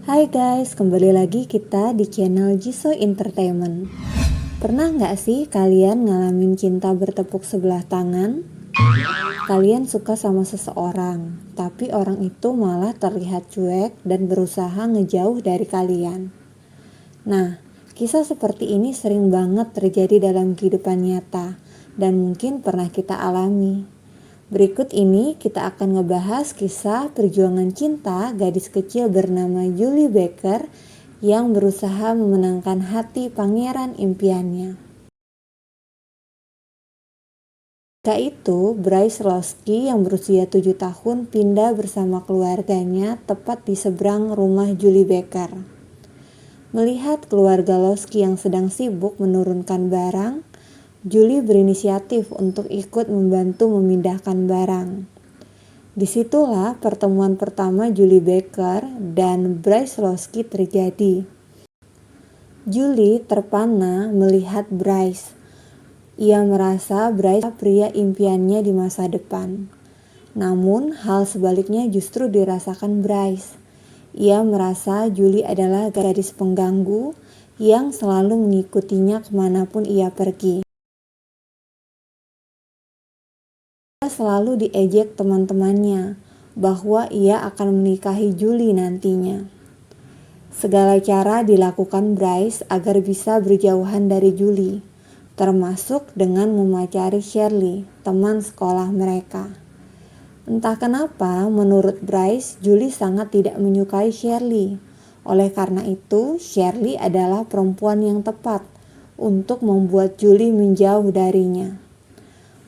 Hai guys, kembali lagi kita di channel Jisoo Entertainment. Pernah nggak sih kalian ngalamin cinta bertepuk sebelah tangan? Kalian suka sama seseorang, tapi orang itu malah terlihat cuek dan berusaha ngejauh dari kalian. Nah, kisah seperti ini sering banget terjadi dalam kehidupan nyata dan mungkin pernah kita alami. Berikut ini kita akan ngebahas kisah perjuangan cinta gadis kecil bernama Julie Baker yang berusaha memenangkan hati pangeran impiannya. Ketika itu, Bryce Lowski yang berusia 7 tahun pindah bersama keluarganya tepat di seberang rumah Julie Baker. Melihat keluarga Lowski yang sedang sibuk menurunkan barang, Julie berinisiatif untuk ikut membantu memindahkan barang. Disitulah pertemuan pertama Julie Baker dan Bryce Lowski terjadi. Julie terpana melihat Bryce. Ia merasa Bryce pria impiannya di masa depan. Namun hal sebaliknya justru dirasakan Bryce. Ia merasa Julie adalah gadis pengganggu yang selalu mengikutinya kemanapun ia pergi. Selalu diejek teman-temannya bahwa ia akan menikahi Julie nantinya. Segala cara dilakukan Bryce agar bisa berjauhan dari Julie, termasuk dengan memacari Shirley, teman sekolah mereka. Entah kenapa, menurut Bryce, Julie sangat tidak menyukai Shirley. Oleh karena itu, Shirley adalah perempuan yang tepat untuk membuat Julie menjauh darinya.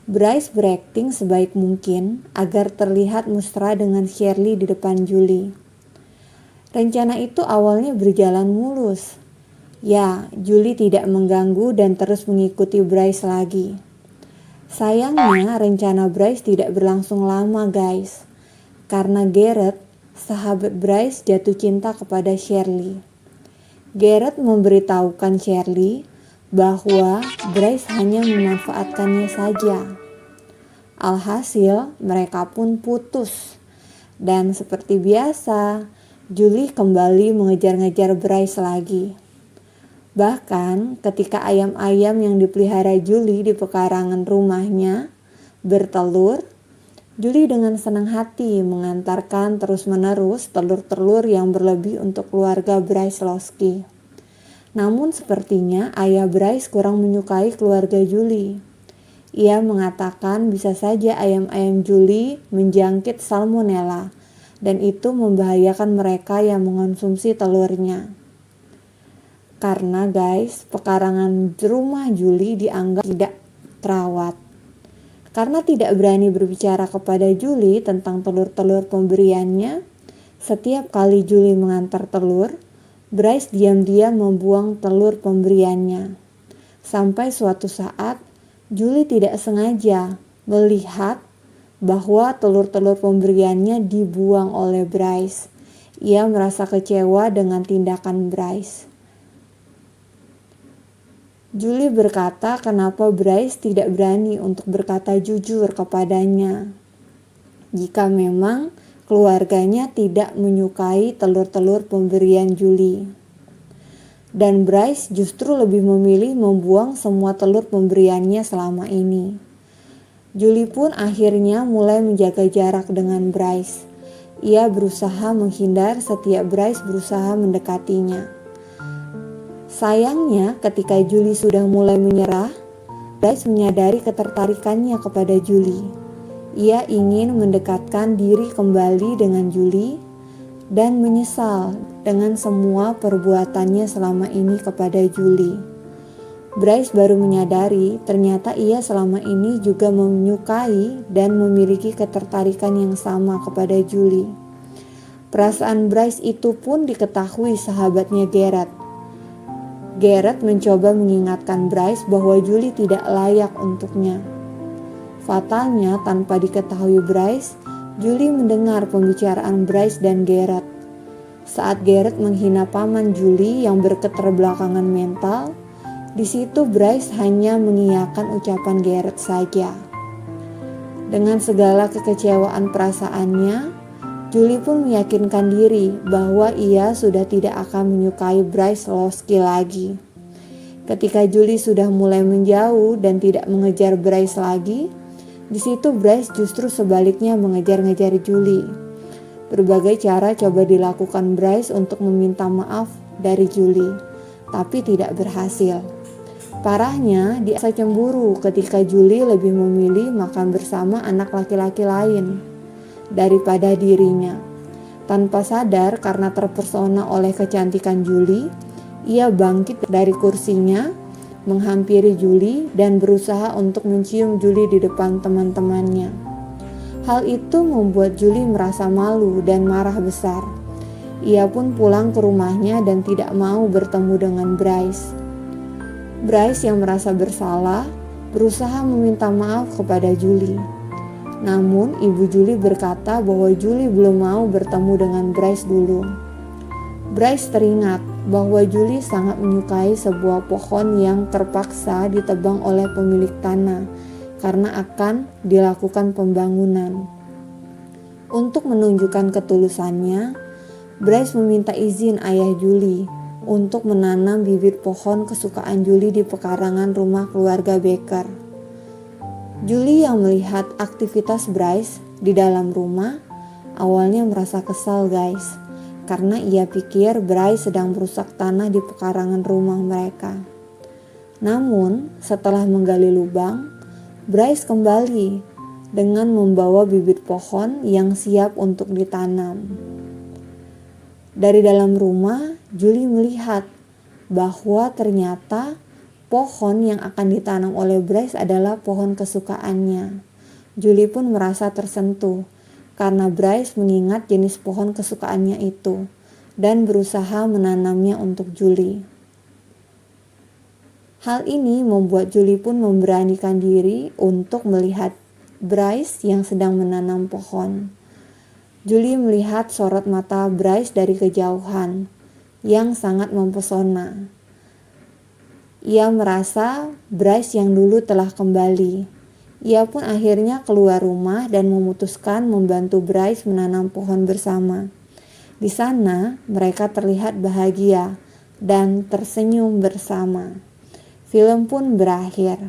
Bryce berakting sebaik mungkin agar terlihat mesra dengan Shirley di depan Julie. Rencana itu awalnya berjalan mulus. Ya, Julie tidak mengganggu dan terus mengikuti Bryce lagi. Sayangnya, rencana Bryce tidak berlangsung lama guys. Karena Garrett, sahabat Bryce, jatuh cinta kepada Shirley. Garrett memberitahukan Shirley bahwa Bryce hanya memanfaatkannya saja. Alhasil, mereka pun putus. Dan seperti biasa, Julie kembali mengejar-ngejar Bryce lagi. Bahkan, ketika ayam-ayam yang dipelihara Julie di pekarangan rumahnya bertelur, Julie dengan senang hati mengantarkan terus-menerus telur-telur yang berlebih untuk keluarga Bryce Lowski. Namun sepertinya ayah Bryce kurang menyukai keluarga Julie. Ia mengatakan bisa saja ayam-ayam Julie menjangkit salmonella dan itu membahayakan mereka yang mengonsumsi telurnya. Karena guys, pekarangan rumah Julie dianggap tidak terawat. Karena tidak berani berbicara kepada Julie tentang telur-telur pemberiannya, setiap kali Julie mengantar telur, Bryce diam-diam membuang telur pemberiannya. Sampai suatu saat, Julie tidak sengaja melihat bahwa telur-telur pemberiannya dibuang oleh Bryce. Ia merasa kecewa dengan tindakan Bryce. Julie berkata kenapa Bryce tidak berani untuk berkata jujur kepadanya. Jika memang keluarganya tidak menyukai telur-telur pemberian Julie. Dan Bryce justru lebih memilih membuang semua telur pemberiannya selama ini. Julie pun akhirnya mulai menjaga jarak dengan Bryce. Ia berusaha menghindar setiap Bryce berusaha mendekatinya. Sayangnya ketika Julie sudah mulai menyerah, Bryce menyadari ketertarikannya kepada Julie. Ia ingin mendekatkan diri kembali dengan Julie dan menyesal dengan semua perbuatannya selama ini kepada Julie. Bryce baru menyadari ternyata ia selama ini juga menyukai dan memiliki ketertarikan yang sama kepada Julie. Perasaan Bryce itu pun diketahui sahabatnya Garrett. Garrett mencoba mengingatkan Bryce bahwa Julie tidak layak untuknya. Fatalnya, tanpa diketahui Bryce, Julie mendengar pembicaraan Bryce dan Garrett. Saat Garrett menghina paman Julie yang berketerbelakangan mental, di situ Bryce hanya mengiyakan ucapan Garrett saja. Dengan segala kekecewaan perasaannya, Julie pun meyakinkan diri bahwa ia sudah tidak akan menyukai Bryce Lowski lagi. Ketika Julie sudah mulai menjauh dan tidak mengejar Bryce lagi, di situ Bryce justru sebaliknya mengejar-ngejar Julie. Berbagai cara coba dilakukan Bryce untuk meminta maaf dari Julie, tapi tidak berhasil. Parahnya, dia cemburu ketika Julie lebih memilih makan bersama anak laki-laki lain daripada dirinya. Tanpa sadar karena terpesona oleh kecantikan Julie, ia bangkit dari kursinya, menghampiri Julie dan berusaha untuk mencium Julie di depan teman-temannya. Hal itu membuat Julie merasa malu dan marah besar. Ia pun pulang ke rumahnya dan tidak mau bertemu dengan Bryce. Bryce yang merasa bersalah berusaha meminta maaf kepada Julie. Namun ibu Julie berkata bahwa Julie belum mau bertemu dengan Bryce dulu. Bryce teringat bahwa Julie sangat menyukai sebuah pohon yang terpaksa ditebang oleh pemilik tanah karena akan dilakukan pembangunan. Untuk menunjukkan ketulusannya, Bryce meminta izin ayah Julie untuk menanam bibit pohon kesukaan Julie di pekarangan rumah keluarga Baker. Julie yang melihat aktivitas Bryce di dalam rumah awalnya merasa kesal guys, karena ia pikir Bryce sedang merusak tanah di pekarangan rumah mereka. Namun setelah menggali lubang, Bryce kembali dengan membawa bibit pohon yang siap untuk ditanam. Dari dalam rumah, Julie melihat bahwa ternyata pohon yang akan ditanam oleh Bryce adalah pohon kesukaannya. Julie pun merasa tersentuh karena Bryce mengingat jenis pohon kesukaannya itu dan berusaha menanamnya untuk Julie. Hal ini membuat Julie pun memberanikan diri untuk melihat Bryce yang sedang menanam pohon. Julie melihat sorot mata Bryce dari kejauhan yang sangat mempesona. Ia merasa Bryce yang dulu telah kembali. Ia pun akhirnya keluar rumah dan memutuskan membantu Bryce menanam pohon bersama. Di sana mereka terlihat bahagia dan tersenyum bersama. Film pun berakhir.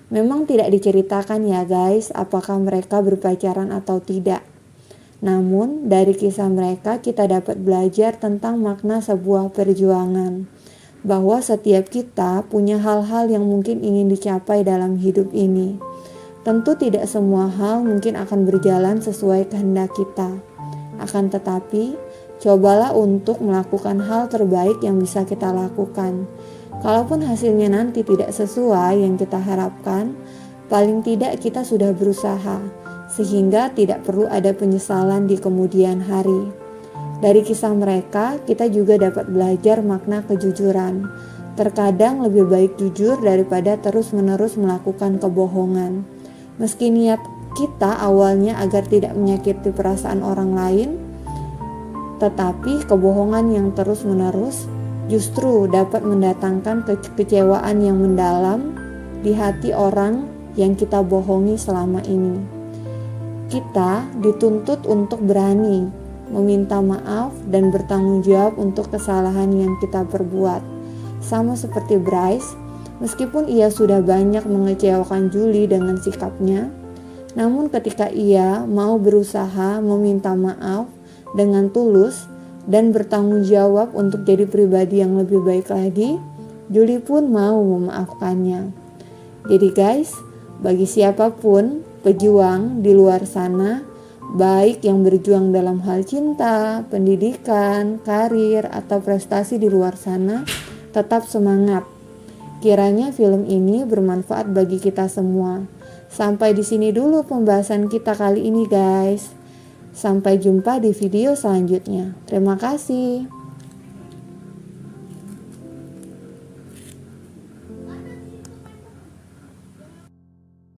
Memang tidak diceritakan ya guys apakah mereka berpacaran atau tidak. Namun dari kisah mereka kita dapat belajar tentang makna sebuah perjuangan. Bahwa setiap kita punya hal-hal yang mungkin ingin dicapai dalam hidup ini. Tentu tidak semua hal mungkin akan berjalan sesuai kehendak kita. Akan tetapi, cobalah untuk melakukan hal terbaik yang bisa kita lakukan. Kalaupun hasilnya nanti tidak sesuai yang kita harapkan, paling tidak kita sudah berusaha, sehingga tidak perlu ada penyesalan di kemudian hari. Dari kisah mereka, kita juga dapat belajar makna kejujuran. Terkadang lebih baik jujur daripada terus-menerus melakukan kebohongan. Meski niat kita awalnya agar tidak menyakiti perasaan orang lain, tetapi kebohongan yang terus-menerus justru dapat mendatangkan kekecewaan yang mendalam di hati orang yang kita bohongi selama ini. Kita dituntut untuk berani meminta maaf dan bertanggung jawab untuk kesalahan yang kita perbuat. Sama seperti Bryce, meskipun ia sudah banyak mengecewakan Julie dengan sikapnya, namun ketika ia mau berusaha meminta maaf dengan tulus dan bertanggung jawab untuk jadi pribadi yang lebih baik lagi, Julie pun mau memaafkannya. Jadi guys, bagi siapapun pejuang di luar sana, baik yang berjuang dalam hal cinta, pendidikan, karir, atau prestasi di luar sana, tetap semangat. Kiranya film ini bermanfaat bagi kita semua. Sampai di sini dulu pembahasan kita kali ini guys. Sampai jumpa di video selanjutnya. Terima kasih.